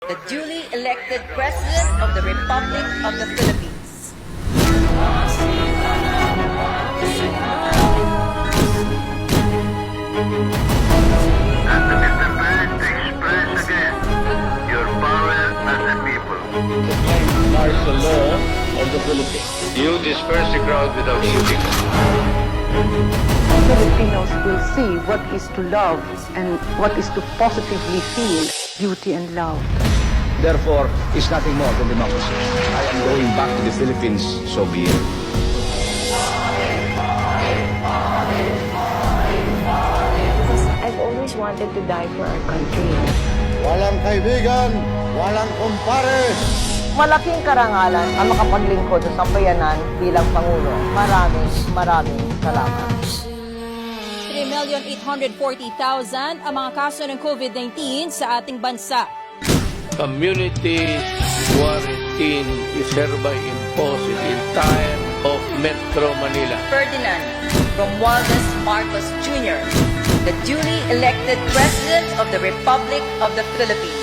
the duly elected President of the Republic of the Philippines. And to Mr. President to express again your power as a people. Proclaim martial law of the Philippines. You disperse the crowd without shooting. Filipinos will see what is to love and what is to positively feel beauty and love. Therefore, it's nothing more than democracy. I am going back to the Philippines, so be it. I've always wanted to die for our country. Walang kaibigan, walang kumpare. Malaking karangalan ang makapaglingkod sa sambayanan bilang Pangulo. Maraming salamat. 3,840,000 ang mga kaso ng COVID-19 sa ating bansa. Community quarantine is hereby imposed in time of Metro Manila. Ferdinand Romualdez Marcos Jr., the duly elected President of the Republic of the Philippines.